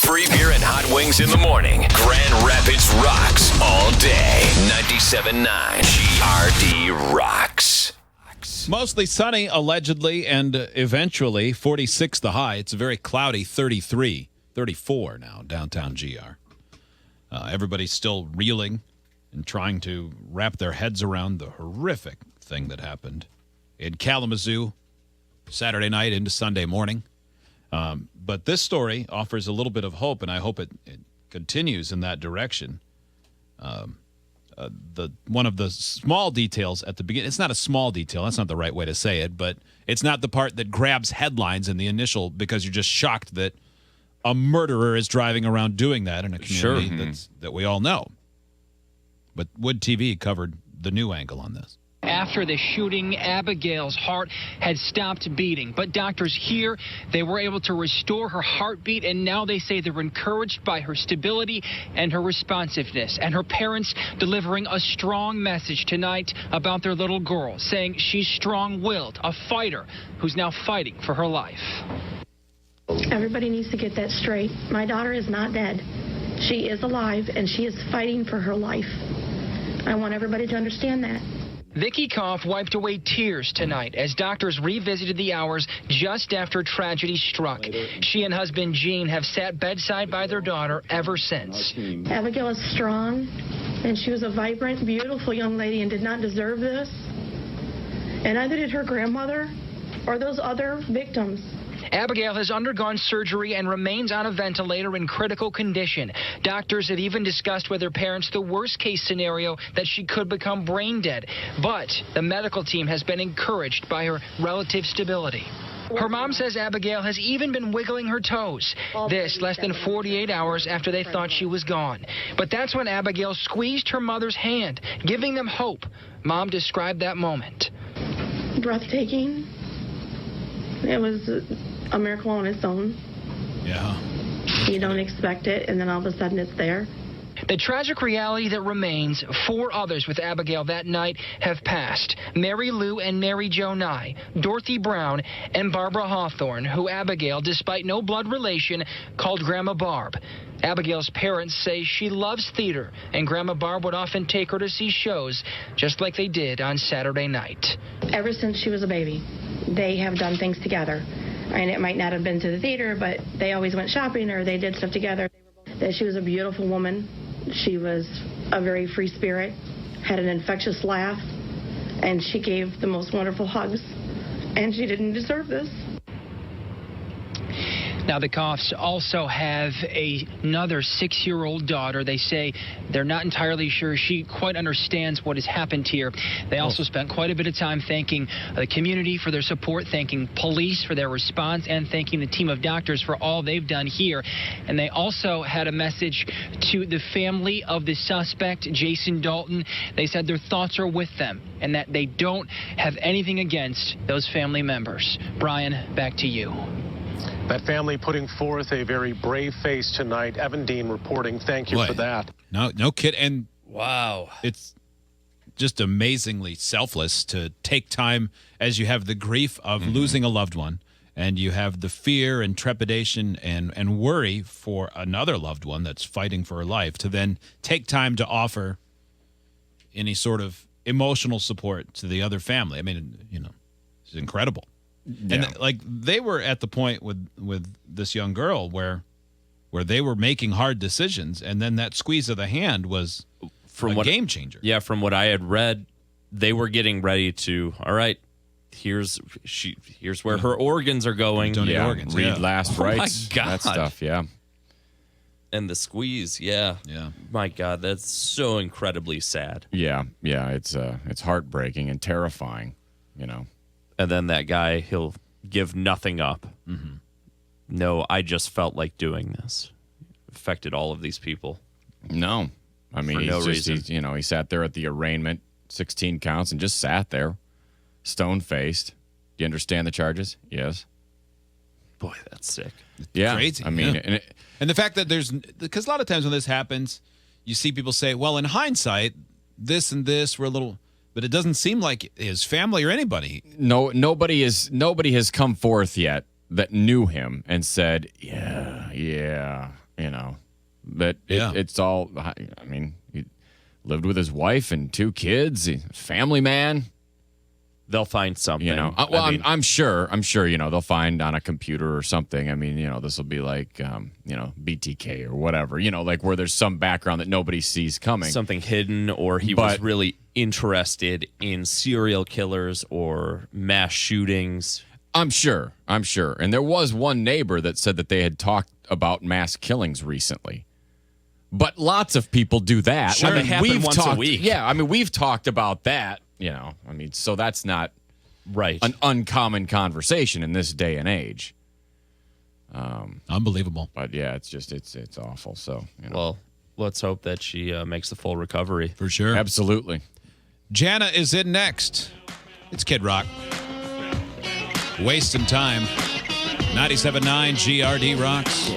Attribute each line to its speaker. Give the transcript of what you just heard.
Speaker 1: Free beer and hot wings in the morning. Grand Rapids rocks all day. 97.9 GRD rocks.
Speaker 2: Mostly sunny, allegedly, and eventually 46 the high. It's a very cloudy 33, 34 now, downtown GR. Everybody's still reeling and trying to wrap their heads around the horrific thing that happened in Kalamazoo Saturday night into Sunday morning. But this story offers a little bit of hope, and I hope it continues in that direction. One of the small details at the beginning, it's not a small detail, that's not the right way to say it, but it's not the part that grabs headlines in the initial because you're just shocked that a murderer is driving around doing that in a community that we all know. But Wood TV covered the new angle on this.
Speaker 3: After the shooting, Abigail's heart had stopped beating. But doctors here, they were able to restore her heartbeat, and now they say they're encouraged by her stability and her responsiveness. And her parents delivering a strong message tonight about their little girl, saying she's strong-willed, a fighter who's now fighting for her life.
Speaker 4: Everybody needs to get that straight. My daughter is not dead. She is alive, and she is fighting for her life. I want everybody to understand that.
Speaker 3: Vicky Koff wiped away tears tonight as doctors revisited the hours just after tragedy struck. She and husband Gene have sat bedside by their daughter ever since.
Speaker 4: Abigail is strong, and she was a vibrant, beautiful young lady and did not deserve this. And neither did her grandmother or those other victims.
Speaker 3: Abigail has undergone surgery and remains on a ventilator in critical condition. Doctors have even discussed with her parents the worst-case scenario that she could become brain dead. But the medical team has been encouraged by her relative stability. Her mom says Abigail has even been wiggling her toes. This less than 48 hours after they thought she was gone. But that's when Abigail squeezed her mother's hand, giving them hope. Mom described that moment.
Speaker 4: Breathtaking. It was a miracle on its own.
Speaker 2: Yeah.
Speaker 4: You don't expect it, and then all of a sudden it's there.
Speaker 3: The tragic reality that remains, 4 others with Abigail that night have passed. Mary Lou and Mary Jo Nye, Dorothy Brown, and Barbara Hawthorne, who Abigail, despite no blood relation, called Grandma Barb. Abigail's parents say she loves theater, and Grandma Barb would often take her to see shows, just like they did on Saturday night.
Speaker 4: Ever since she was a baby, they have done things together. And it might not have been to the theater, but they always went shopping or they did stuff together. That she was a beautiful woman. She was a very free spirit, had an infectious laugh, and she gave the most wonderful hugs. And she didn't deserve this.
Speaker 3: Now, the Koffs also have another 6-year-old daughter. They say they're not entirely sure she quite understands what has happened here. They also spent quite a bit of time thanking the community for their support, thanking police for their response, and thanking the team of doctors for all they've done here. And they also had a message to the family of the suspect, Jason Dalton. They said their thoughts are with them and that they don't have anything against those family members. Brian, back to you.
Speaker 5: That family putting forth a very brave face tonight. Evan Dean reporting. Thank you for that.
Speaker 2: No kid. And
Speaker 6: wow,
Speaker 2: it's just amazingly selfless to take time as you have the grief of losing a loved one and you have the fear and trepidation and worry for another loved one that's fighting for her life to then take time to offer any sort of emotional support to the other family. I mean, it's incredible. Yeah. And they were at the point with this young girl where they were making hard decisions, and then that squeeze of the hand was a game changer.
Speaker 6: Yeah, from what I had read, they were getting ready to. All right, here's where her organs are going.
Speaker 2: Donate organs.
Speaker 7: Read last rites.
Speaker 6: My God.
Speaker 7: That stuff. Yeah.
Speaker 6: And the squeeze. Yeah. My God, that's so incredibly sad.
Speaker 7: Yeah. It's heartbreaking and terrifying.
Speaker 6: And then that guy, he'll give nothing up. Mm-hmm. No, I just felt like doing this. Affected all of these people.
Speaker 7: No. I mean, he sat there at the arraignment, 16 counts, and just sat there, stone-faced. Do you understand the charges? Yes.
Speaker 6: Boy, that's sick.
Speaker 7: Yeah.
Speaker 2: Crazy.
Speaker 7: I mean,
Speaker 2: and the fact that because a lot of times when this happens, you see people say, well, in hindsight, this and this were a little... But it doesn't seem like his family or anybody.
Speaker 7: Nobody has come forth yet that knew him and said, yeah, but it's all, I mean, he lived with his wife and 2 kids, he's a family man.
Speaker 6: They'll find something.
Speaker 7: I'm sure, they'll find on a computer or something. I mean, this will be like, BTK or whatever, like where there's some background that nobody sees coming.
Speaker 6: Something hidden, or he was really interested in serial killers or mass shootings.
Speaker 7: I'm sure. And there was one neighbor that said that they had talked about mass killings recently. But lots of people do that.
Speaker 6: Sure, they happen once a week.
Speaker 7: Yeah, I mean, we've talked about that, so that's not an uncommon conversation in this day and age.
Speaker 2: Unbelievable.
Speaker 7: But yeah, it's awful. So,
Speaker 6: Well, let's hope that she makes the full recovery.
Speaker 2: For sure.
Speaker 7: Absolutely.
Speaker 2: Jana is in next. It's Kid Rock. Wasting time. 97.9 GRD Rocks.